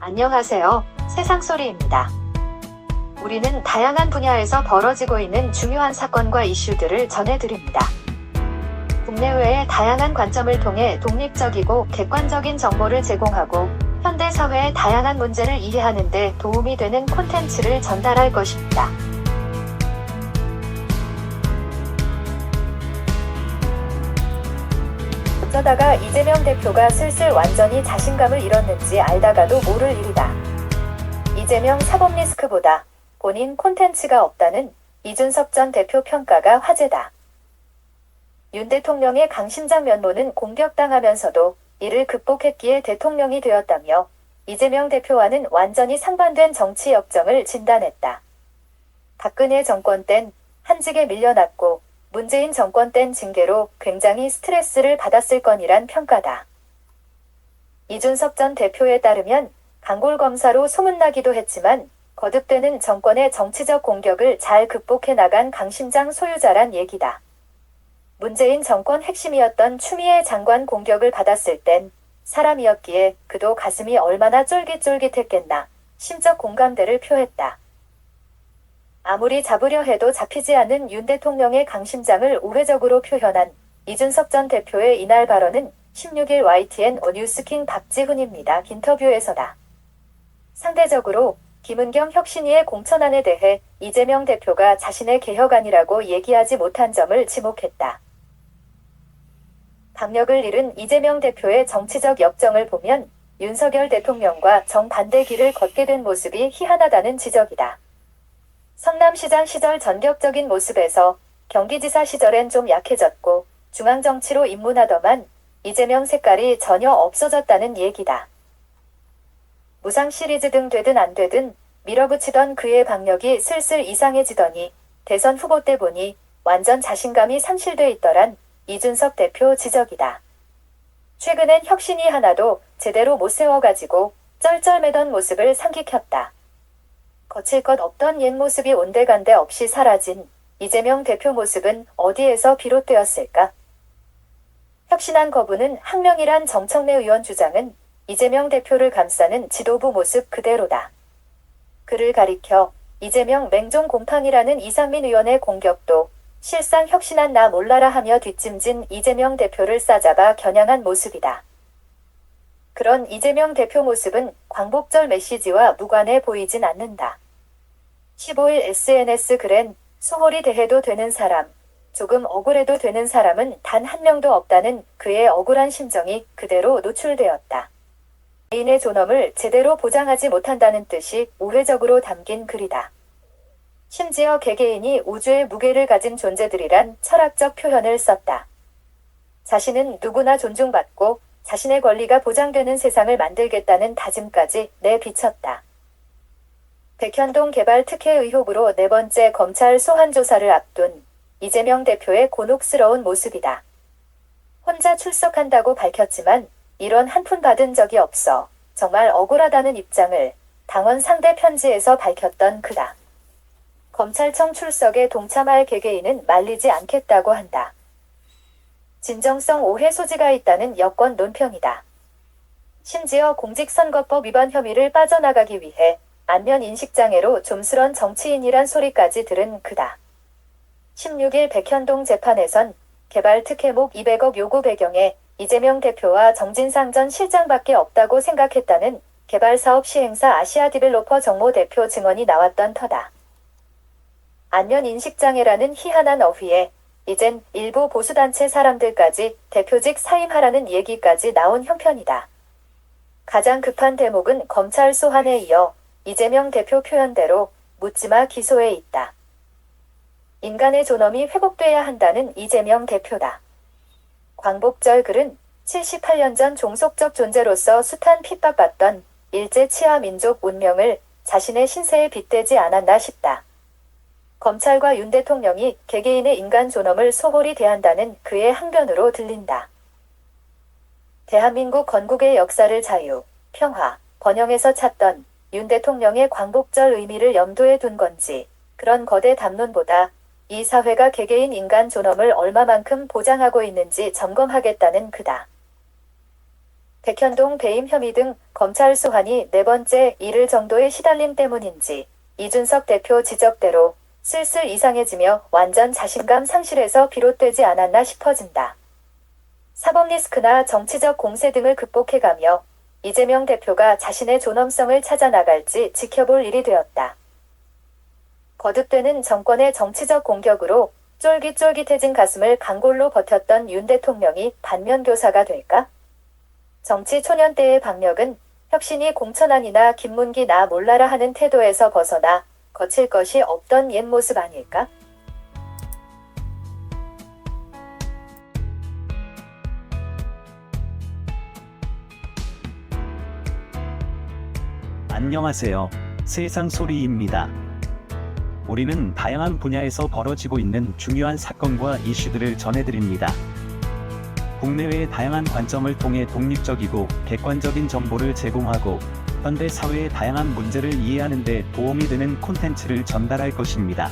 안녕하세요. 세상소리입니다. 우리는 다양한 분야에서 벌어지고 있는 중요한 사건과 이슈들을 전해드립니다. 국내외의 다양한 관점을 통해 독립적이고 객관적인 정보를 제공하고 현대 사회의 다양한 문제를 이해하는 데 도움이 되는 콘텐츠를 전달할 것입니다. 어쩌다가 이재명 대표가 슬슬 완전히 자신감을 잃었는지 알다가도 모를 일이다. 이재명 사법 리스크보다 본인 콘텐츠가 없다는 이준석 전 대표 평가가 화제다. 윤 대통령의 강심장 면모는 공격당하면서도 이를 극복했기에 대통령이 되었다며 이재명 대표와는 완전히 상반된 정치 역정을 진단했다. 박근혜 정권 땐 한직에 밀려났고 문재인 정권 땐 징계로 굉장히 스트레스를 받았을 건이란 평가다. 이준석 전 대표에 따르면 강골검사로 소문나기도 했지만 거듭되는 정권의 정치적 공격을 잘 극복해 나간 강심장 소유자란 얘기다. 문재인 정권 핵심이었던 추미애 장관 공격을 받았을 땐 사람이었기에 그도 가슴이 얼마나 쫄깃쫄깃했겠나 심적 공감대를 표했다. 아무리 잡으려 해도 잡히지 않는 윤 대통령의 강심장을 우회적으로 표현한 이준석 전 대표의 이날 발언은 16일 YTN 뉴스킹 박지훈입니다. 인터뷰에서다. 상대적으로 김은경 혁신위의 공천안에 대해 이재명 대표가 자신의 개혁안이라고 얘기하지 못한 점을 지목했다. 박력을 잃은 이재명 대표의 정치적 역정을 보면 윤석열 대통령과 정반대 길을 걷게 된 모습이 희한하다는 지적이다. 성남시장 시절 전격적인 모습에서 경기지사 시절엔 좀 약해졌고 중앙정치로 입문하더만 이재명 색깔이 전혀 없어졌다는 얘기다. 무상 시리즈 등 되든 안 되든 밀어붙이던 그의 박력이 슬슬 이상해지더니 대선 후보 때 보니 완전 자신감이 상실돼 있더란 이준석 대표 지적이다. 최근엔 혁신이 하나도 제대로 못 세워가지고 쩔쩔매던 모습을 상기켰다. 거칠 것 없던 옛 모습이 온데간데 없이 사라진 이재명 대표 모습은 어디에서 비롯되었을까? 혁신안 거부는 항명이란 정청래 의원 주장은 이재명 대표를 감싸는 지도부 모습 그대로다. 그를 가리켜 이재명 맹종 곰팡이라는 이상민 의원의 공격도 실상 혁신안 나 몰라라 하며 뒷짐진 이재명 대표를 싸잡아 겨냥한 모습이다. 그런 이재명 대표 모습은 광복절 메시지와 무관해 보이진 않는다. 15일 SNS 글엔 소홀히 대해도 되는 사람, 조금 억울해도 되는 사람은 단 한 명도 없다는 그의 억울한 심정이 그대로 노출되었다. 개인의 존엄을 제대로 보장하지 못한다는 뜻이 우회적으로 담긴 글이다. 심지어 개개인이 우주의 무게를 가진 존재들이란 철학적 표현을 썼다. 자신은 누구나 존중받고 자신의 권리가 보장되는 세상을 만들겠다는 다짐까지 내비쳤다. 백현동 개발 특혜 의혹으로 4번째 검찰 소환 조사를 앞둔 이재명 대표의 곤혹스러운 모습이다. 혼자 출석한다고 밝혔지만 이런 한 푼 받은 적이 없어 정말 억울하다는 입장을 당원 상대 편지에서 밝혔던 그다. 검찰청 출석에 동참할 개개인은 말리지 않겠다고 한다. 진정성 오해 소지가 있다는 여권 논평이다. 심지어 공직선거법 위반 혐의를 빠져나가기 위해 안면 인식장애로 좀스런 정치인이란 소리까지 들은 그다. 16일 백현동 재판에선 개발 특혜목 200억 요구 배경에 이재명 대표와 정진상 전 실장밖에 없다고 생각했다는 개발사업 시행사 아시아디벨로퍼 정모 대표 증언이 나왔던 터다. 안면 인식장애라는 희한한 어휘에 이젠 일부 보수단체 사람들까지 대표직 사임하라는 얘기까지 나온 형편이다. 가장 급한 대목은 검찰 소환에 이어 이재명 대표 표현대로 묻지마 기소에 있다. 인간의 존엄이 회복돼야 한다는 이재명 대표다. 광복절 글은 78년 전 종속적 존재로서 숱한 핍박받던 일제 치하 민족 운명을 자신의 신세에 빗대지 않았나 싶다. 검찰과 윤 대통령이 개개인의 인간 존엄을 소홀히 대한다는 그의 항변으로 들린다. 대한민국 건국의 역사를 자유, 평화, 번영에서 찾던 윤 대통령의 광복절 의미를 염두에 둔 건지 그런 거대 담론보다 이 사회가 개개인 인간 존엄을 얼마만큼 보장하고 있는지 점검하겠다는 그다. 백현동 배임 혐의 등 검찰 소환이 네 번째 일을 정도의 시달림 때문인지 이준석 대표 지적대로 슬슬 이상해지며 완전 자신감 상실에서 비롯되지 않았나 싶어진다. 사법 리스크나 정치적 공세 등을 극복해가며 이재명 대표가 자신의 존엄성을 찾아 나갈지 지켜볼 일이 되었다. 거듭되는 정권의 정치적 공격으로 쫄깃쫄깃해진 가슴을 강골로 버텼던 윤 대통령이 반면교사가 될까? 정치 초년 때의 박력은 혁신이 공천안이나 김문기 나 몰라라 하는 태도에서 벗어나 거칠 것이 없던 옛 모습 아닐까? 안녕하세요. 세상소리입니다. 우리는 다양한 분야에서 벌어지고 있는 중요한 사건과 이슈들을 전해드립니다. 국내외의 다양한 관점을 통해 독립적이고 객관적인 정보를 제공하고 현대 사회의 다양한 문제를 이해하는 데 도움이 되는 콘텐츠를 전달할 것입니다.